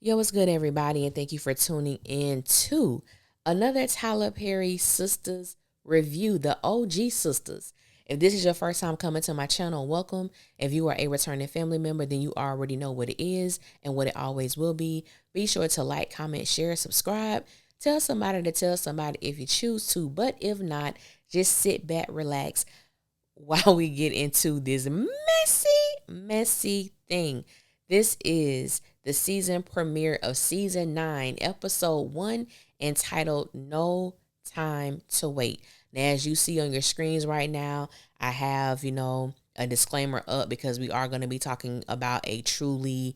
Yo, what's good, everybody? And thank you for tuning in to another Tyler Perry Sistas review, the OG Sistas. If this is your first time coming to my channel, welcome. If you are a returning family member, then you already know what it is and what it always will be. Be sure to like, comment, share, subscribe. Tell somebody to tell somebody if you choose to. But if not, just sit back, relax while we get into this messy thing. This is the season premiere of season 9, episode 1, entitled No Time to Wait. Now, as you see on your screens right now, I have, a disclaimer up because we are going to be talking about a truly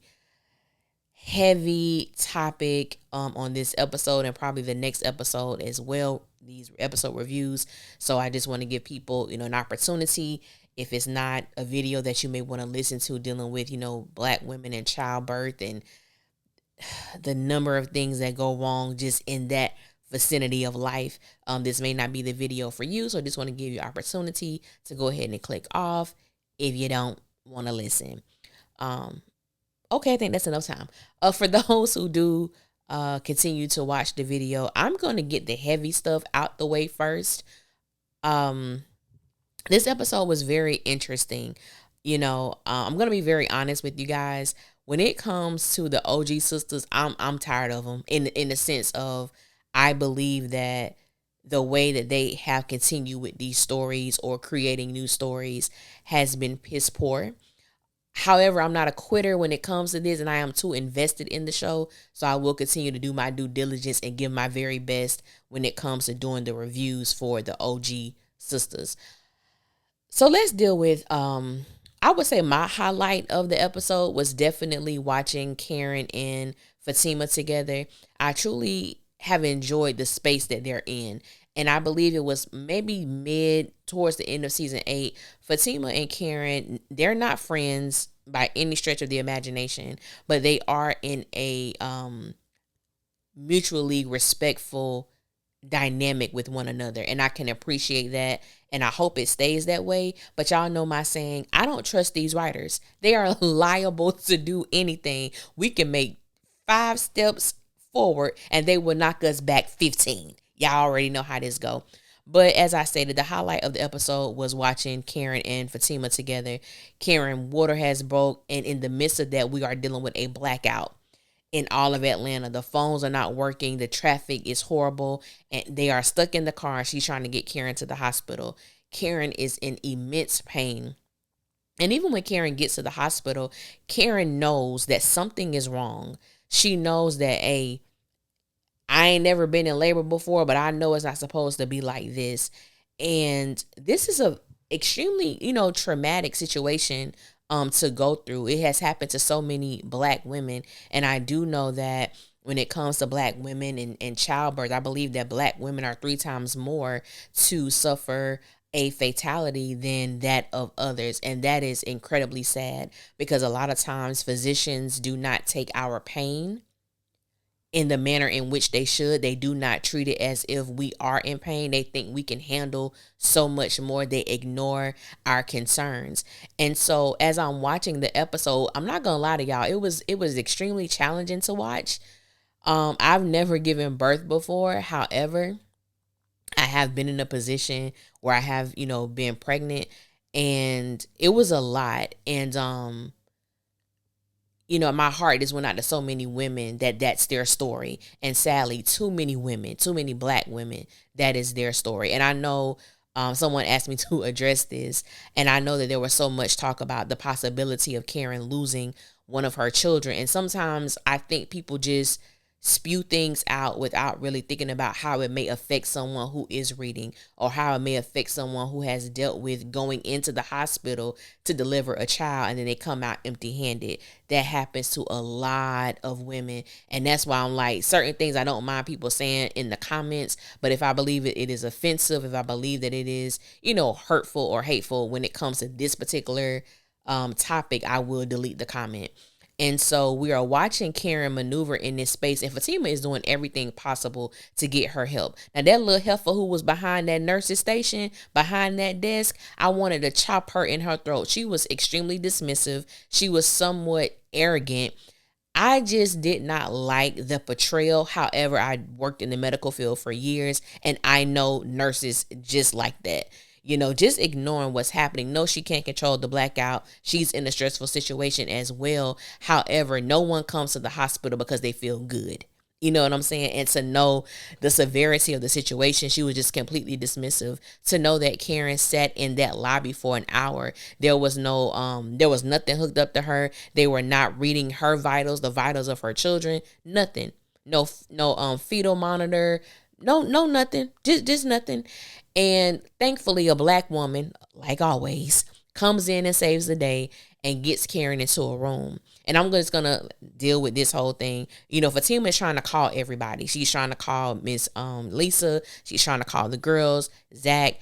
heavy topic on this episode and probably the next episode as well, these episode reviews. So I just want to give people, an opportunity. If it's not a video that you may want to listen to dealing with, black women and childbirth and the number of things that go wrong just in that vicinity of life, this may not be the video for you. So I just want to give you opportunity to go ahead and click off if you don't want to listen. Okay, I think that's enough time. For those who do continue to watch the video, I'm going to get the heavy stuff out the way first. This episode was very interesting. I'm going to be very honest with you guys. When it comes to the OG sisters, I'm tired of them in the sense of I believe that the way that they have continued with these stories or creating new stories has been piss poor. However, I'm not a quitter when it comes to this, and I am too invested in the show. So I will continue to do my due diligence and give my very best when it comes to doing the reviews for the OG sisters. So let's deal with, I would say my highlight of the episode was definitely watching Karen and Fatima together. I truly have enjoyed the space that they're in. And I believe it was maybe mid towards the end of season 8. Fatima and Karen, they're not friends by any stretch of the imagination, but they are in a mutually respectful dynamic with one another. And I can appreciate that. And I hope it stays that way. But y'all know my saying, I don't trust these writers. They are liable to do anything. We can make 5 steps forward and they will knock us back 15. Y'all already know how this go. But as I stated, the highlight of the episode was watching Karen and Fatima together. Karen, water has broke, and in the midst of that, we are dealing with a blackout in all of Atlanta. The phones are not working. The traffic is horrible, and they are stuck in the car. She's trying to get Karen to the hospital. Karen is in immense pain. And even when Karen gets to the hospital, Karen knows that something is wrong. She knows that, I ain't never been in labor before, but I know it's not supposed to be like this. And this is a extremely, traumatic situation to go through. It has happened to so many black women. And I do know that when it comes to black women and childbirth, I believe that black women are 3 times more to suffer a fatality than that of others. And that is incredibly sad because a lot of times physicians do not take our pain in the manner in which they should. They do not treat it as if we are in pain. They think we can handle so much more. They ignore our concerns. And so as I'm watching the episode, I'm not gonna lie to y'all, it was extremely challenging to watch. I've never given birth before. However, I have been in a position where I have, been pregnant, and it was a lot. And my heart just went out to so many women that's their story. And sadly, too many women, too many black women, that is their story. And I know someone asked me to address this, and I know that there was so much talk about the possibility of Karen losing one of her children. And sometimes I think people just spew things out without really thinking about how it may affect someone who is reading, or how it may affect someone who has dealt with going into the hospital to deliver a child and then they come out empty-handed. That happens to a lot of women. And that's why I'm like, certain things I don't mind people saying in the comments, but if I believe it is offensive, if I believe that it is, hurtful or hateful when it comes to this particular topic, I will delete the comment. And so we are watching Karen maneuver in this space, and Fatima is doing everything possible to get her help. Now, that little heifer who was behind that nurse's station, behind that desk, I wanted to chop her in her throat. She was extremely dismissive. She was somewhat arrogant. I just did not like the portrayal. However, I worked in the medical field for years and I know nurses just like that. Just ignoring what's happening. No, she can't control the blackout. She's in a stressful situation as well. However, no one comes to the hospital because they feel good. You know what I'm saying? And to know the severity of the situation, she was just completely dismissive. To know that Karen sat in that lobby for an hour, there was nothing hooked up to her. They were not reading her vitals, the vitals of her children, nothing. No fetal monitor, no nothing. Just nothing. And thankfully a black woman, like always, comes in and saves the day and gets Karen into a room. And I'm just gonna deal with this whole thing. Fatima is trying to call everybody. She's trying to call Miss Lisa. She's trying to call the girls, Zach,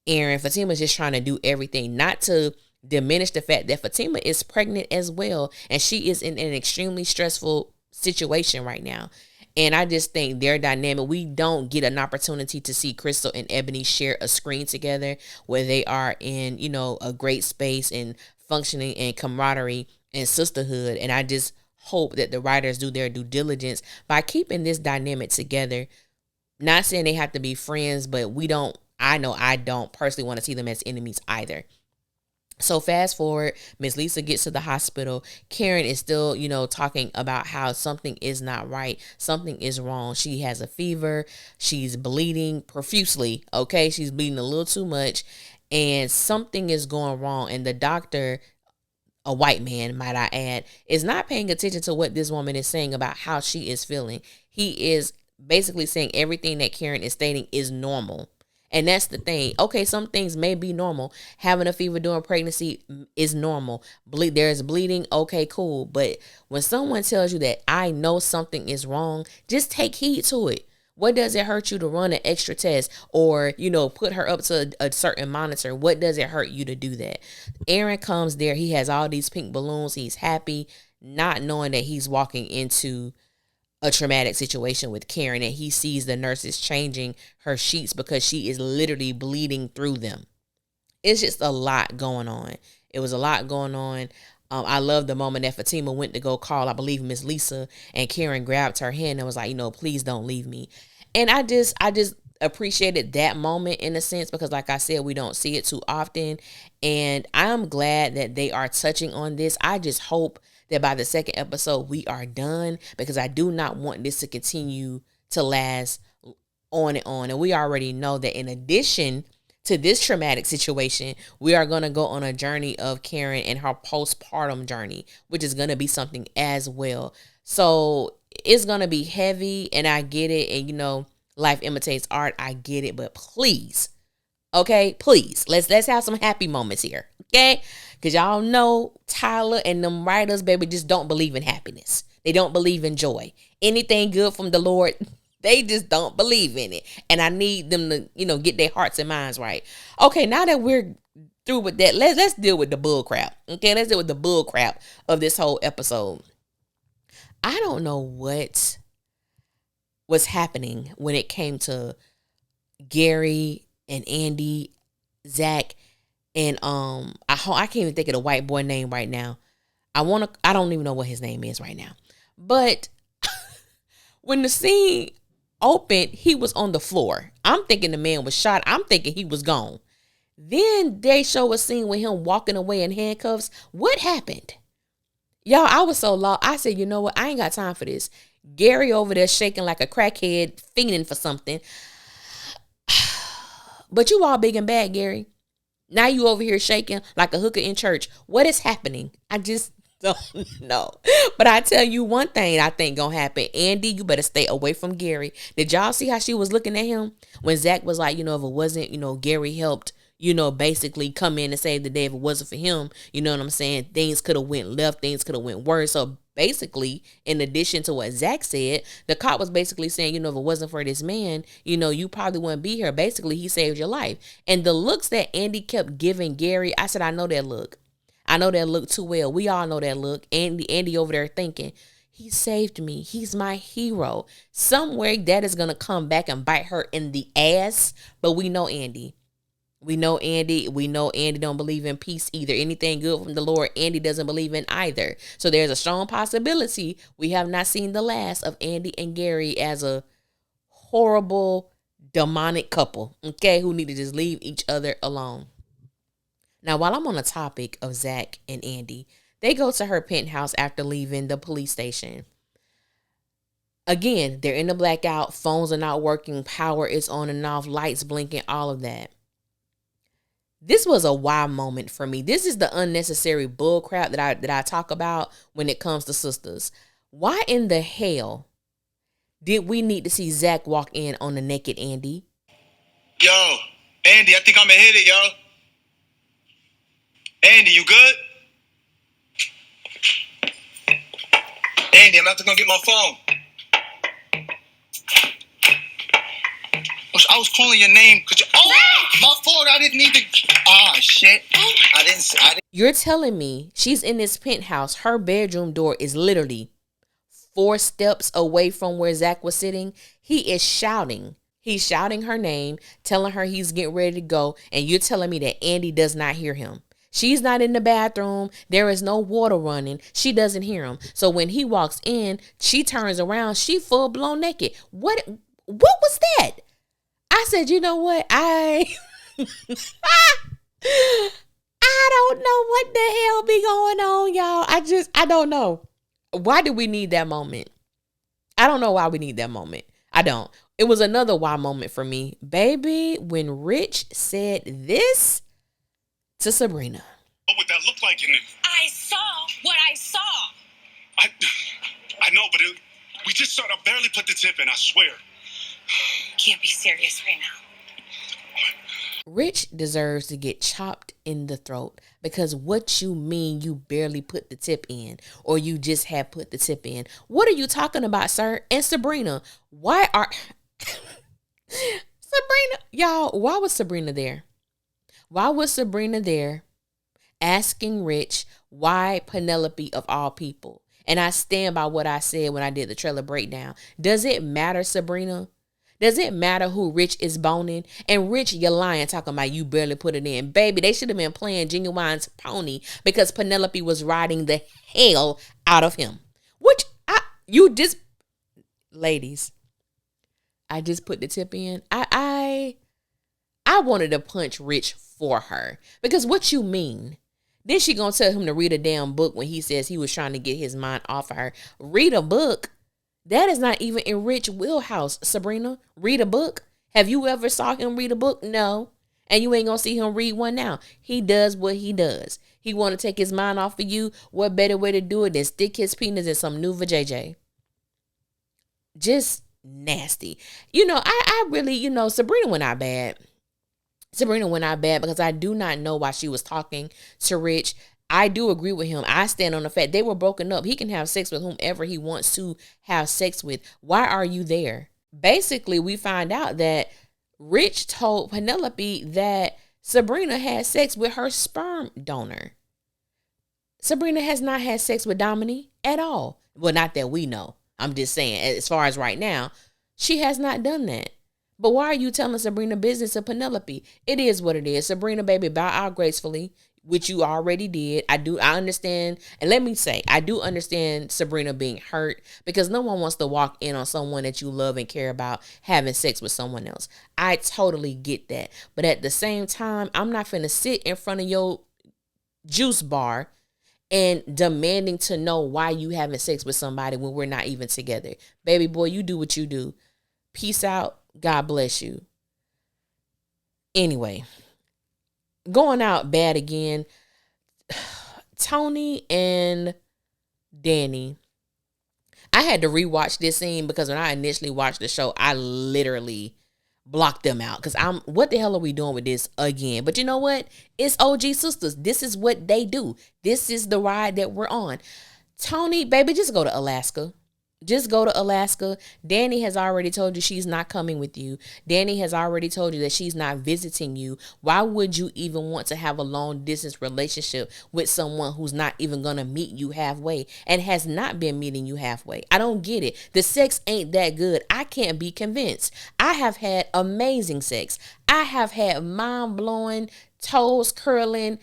Aaron. Fatima's just trying to do everything, not to diminish the fact that Fatima is pregnant as well, and she is in an extremely stressful situation right now. And I just think their dynamic, we don't get an opportunity to see Crystal and Ebony share a screen together where they are in, a great space and functioning and camaraderie and sisterhood. And I just hope that the writers do their due diligence by keeping this dynamic together. Not saying they have to be friends, but I know I don't personally want to see them as enemies either. So fast forward, Miss Lisa gets to the hospital. Karen is still, talking about how something is not right. Something is wrong. She has a fever. She's bleeding profusely. Okay. She's bleeding a little too much and something is going wrong. And the doctor, a white man, might I add, is not paying attention to what this woman is saying about how she is feeling. He is basically saying everything that Karen is stating is normal. And that's the thing. Okay, some things may be normal. Having a fever during pregnancy is normal. There's bleeding. Okay, cool. But when someone tells you that I know something is wrong, just take heed to it. What does it hurt you to run an extra test or, put her up to a certain monitor? What does it hurt you to do that? Aaron comes there. He has all these pink balloons. He's happy, not knowing that he's walking into a traumatic situation with Karen, and he sees the nurses changing her sheets because she is literally bleeding through them. It's just a lot going on. It was a lot going on. I love the moment that Fatima went to go call, I believe, Miss Lisa, and Karen grabbed her hand and was like, please don't leave me. And I just appreciated that moment in a sense because, like I said, we don't see it too often. And I'm glad that they are touching on this. I just hope that by the second episode we are done because I do not want this to continue to last on and on. And we already know that in addition to this traumatic situation, we are going to go on a journey of Karen and her postpartum journey, which is going to be something as well. So it's going to be heavy and I get it. And life imitates art. I get it. But please, okay, please, let's have some happy moments here. Okay. Because y'all know Tyler and them writers, baby, just don't believe in happiness. They don't believe in joy. Anything good from the Lord, they just don't believe in it. And I need them to, get their hearts and minds right. Okay, now that we're through with that, let's deal with the bull crap. Okay, let's deal with the bull crap of this whole episode. I don't know what was happening when it came to Gary and Andy, Zach, and I can't even think of the white boy name right now. I don't even know what his name is right now. But when the scene opened, he was on the floor. I'm thinking the man was shot. I'm thinking he was gone. Then they show a scene with him walking away in handcuffs. What happened? Y'all, I was so lost. I said, you know what? I ain't got time for this. Gary over there shaking like a crackhead, fiending for something. But you all big and bad, Gary. Now you over here shaking like a hooker in church. What is happening? I just don't know. But I tell you one thing I think gonna happen. Andy, you better stay away from Gary. Did y'all see how she was looking at him? When Zach was like, if it wasn't, Gary helped, basically come in and save the day. If it wasn't for him, you know what I'm saying? Things could have went left. Things could have went worse. So basically, in addition to what Zach said, the cop was basically saying, if it wasn't for this man, you probably wouldn't be here. Basically, he saved your life. And the looks that Andy kept giving Gary, I said, I know that look. I know that look too well. We all know that look. Andy over there thinking, he saved me. He's my hero. Somewhere that is going to come back and bite her in the ass. But we know Andy. We know Andy. We know Andy don't believe in peace either. Anything good from the Lord, Andy doesn't believe in either. So there's a strong possibility we have not seen the last of Andy and Gary as a horrible, demonic couple, okay, who need to just leave each other alone. Now, while I'm on the topic of Zach and Andy, they go to her penthouse after leaving the police station. Again, they're in the blackout, phones are not working, power is on and off, lights blinking, all of that. This was a wow moment for me. This is the unnecessary bull crap that I talk about when it comes to sisters. Why in the hell did we need to see Zach walk in on the naked Andy? Yo, Andy, I think I'm gonna hit it, yo. Andy, you good? Andy, I'm about to go get my phone. I was calling your name because my fault. I didn't need to. Shit. I didn't. You're telling me she's in this penthouse. Her bedroom door is literally 4 steps away from where Zach was sitting. He is shouting. He's shouting her name, telling her he's getting ready to go. And you're telling me that Andy does not hear him. She's not in the bathroom. There is no water running. She doesn't hear him. So when he walks in, she turns around. She full blown naked. What was that? I said, you know what? I don't know what the hell be going on, y'all. I don't know. Why do we need that moment? I don't know why we need that moment. I don't. It was another why moment for me. Baby, when Rich said this to Sabrina. What would that look like in it? I saw what I saw. I know, but we just started. I barely put the tip in, I swear. Can't be serious right now. Rich deserves to get chopped in the throat because what you mean you barely put the tip in or you just have put the tip in? What are you talking about, sir? And Sabrina, why was Sabrina there? Why was Sabrina there asking Rich why Penelope of all people? And I stand by what I said when I did the trailer breakdown. Does it matter, Sabrina? Does it matter who Rich is boning? And Rich, you're lying, talking about you barely put it in. Baby, they should have been playing Genuine's pony because Penelope was riding the hell out of him. Ladies, I just put the tip in. I wanted to punch Rich for her. Because what you mean? Then she gonna tell him to read a damn book when he says he was trying to get his mind off of her. Read a book? That is not even in Rich wheelhouse, Sabrina. Read a book? Have you ever saw him read a book? No. And you ain't gonna see him read one now. He does what he does. He want to take his mind off of you. What better way to do it than stick his penis in some new vajayjay? Just nasty. I really, Sabrina went out bad. Sabrina went out bad because I do not know why she was talking to Rich. I do agree with him. I stand on the fact they were broken up. He can have sex with whomever he wants to have sex with. Why are you there? Basically, we find out that Rich told Penelope that Sabrina had sex with her sperm donor. Sabrina has not had sex with Dominique at all. Well, not that we know. I'm just saying, as far as right now, she has not done that. But why are you telling Sabrina business to Penelope? It is what it is. Sabrina, baby, bow out gracefully, which you already did. I understand. And let me say, I do understand Sabrina being hurt because no one wants to walk in on someone that you love and care about having sex with someone else. I totally get that. But at the same time, I'm not finna sit in front of your juice bar and demanding to know why you having sex with somebody when we're not even together. Baby boy, you do what you do. Peace out. God bless you. Anyway, going out bad again. Tony and Danny. I had to rewatch this scene because when I initially watched the show, I literally blocked them out because what the hell are we doing with this again? But you know what? It's OG sisters. This is what they do. This is the ride that we're on. Tony, baby, just go to Alaska. Just go to Alaska. Danny has already told you she's not coming with you. Danny has already told you that she's not visiting you. Why would you even want to have a long distance relationship with someone who's not even going to meet you halfway and has not been meeting you halfway? I don't get it. The sex ain't that good. I can't be convinced. I have had amazing sex. I have had mind blowing, toes curling,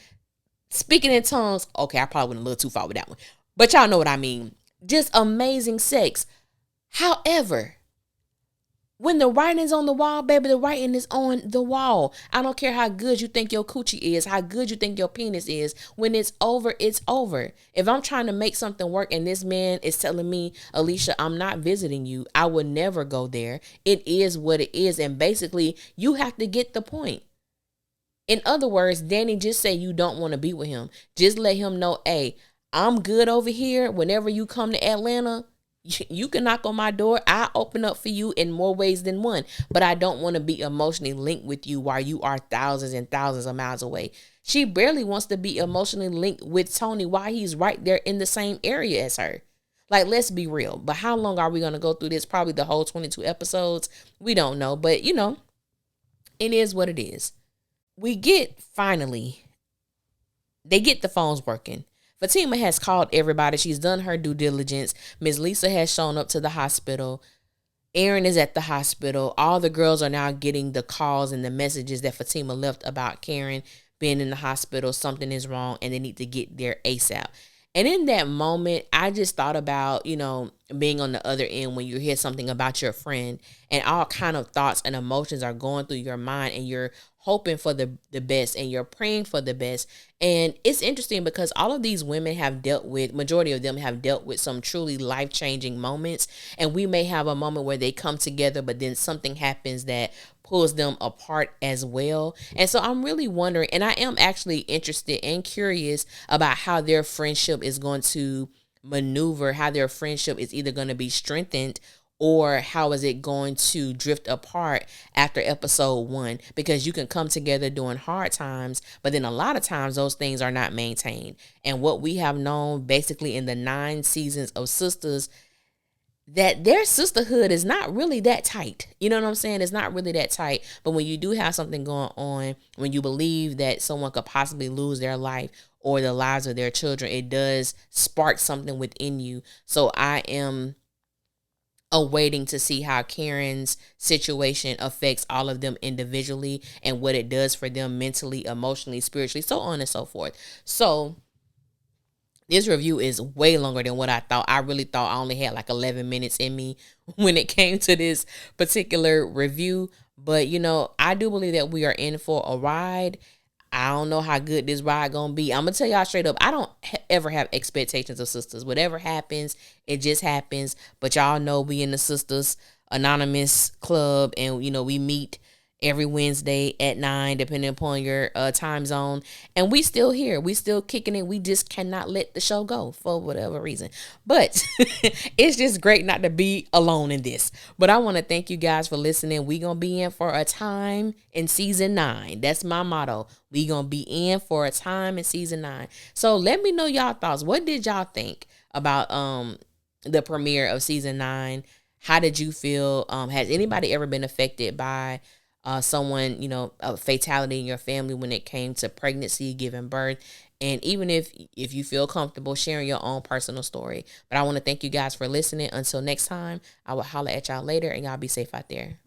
speaking in tongues. Okay, I probably went a little too far with that one. But y'all know what I mean. Just amazing sex. However, when the writing's on the wall, baby, the writing is on the wall. I don't care how good you think your coochie is, how good you think your penis is. When it's over, it's over. If I'm trying to make something work and this man is telling me, Alicia, I'm not visiting you, I would never go there. It is what it is. And basically, you have to get the point. In other words, Danny, just say you don't want to be with him. Just let him know, hey, I'm good over here. Whenever you come to Atlanta, you can knock on my door. I open up for you in more ways than one. But I don't want to be emotionally linked with you while you are thousands and thousands of miles away. She barely wants to be emotionally linked with Tony while he's right there in the same area as her. Like, let's be real. But how long are we going to go through this? Probably the whole 22 episodes. We don't know. But, it is what it is. They get the phones working. Fatima has called everybody. She's done her due diligence. Miss Lisa has shown up to the hospital. Aaron is at the hospital. All the girls are now getting the calls and the messages that Fatima left about Karen being in the hospital. Something is wrong and they need to get there ASAP. And in that moment, I just thought about, being on the other end when you hear something about your friend and all kind of thoughts and emotions are going through your mind and you're hoping for the best and you're praying for the best. And it's interesting because all of these women majority of them have dealt with some truly life-changing moments. And we may have a moment where they come together, but then something happens that pulls them apart as well. And so I'm really wondering, and I am actually interested and curious about how their friendship is going to maneuver, how their friendship is either going to be strengthened or how is it going to drift apart after episode 1? Because you can come together during hard times, but then a lot of times those things are not maintained. And what we have known basically in the 9 seasons of Sistas, that their sisterhood is not really that tight. You know what I'm saying? It's not really that tight. But when you do have something going on, when you believe that someone could possibly lose their life or the lives of their children, it does spark something within you. So I am awaiting to see how Karen's situation affects all of them individually and what it does for them mentally, emotionally, spiritually, so on and so forth. So this review is way longer than what I thought. I really thought I only had like 11 minutes in me when it came to this particular review. But, I do believe that we are in for a ride. I don't know how good this ride gonna be. I'm gonna tell y'all straight up, I don't ever have expectations of Sistas. Whatever happens, it just happens. But y'all know we in the Sistas Anonymous Club, and we meet every Wednesday at 9, depending upon your time zone. And we still here. We still kicking it. We just cannot let the show go for whatever reason. But it's just great not to be alone in this. But I want to thank you guys for listening. We going to be in for a time in season 9. That's my motto. We going to be in for a time in season 9. So let me know y'all thoughts. What did y'all think about the premiere of season 9? How did you feel? Has anybody ever been affected by someone, a fatality in your family when it came to pregnancy, giving birth? And even if you feel comfortable sharing your own personal story. But I want to thank you guys for listening. Until next time, I will holler at y'all later, and y'all be safe out there.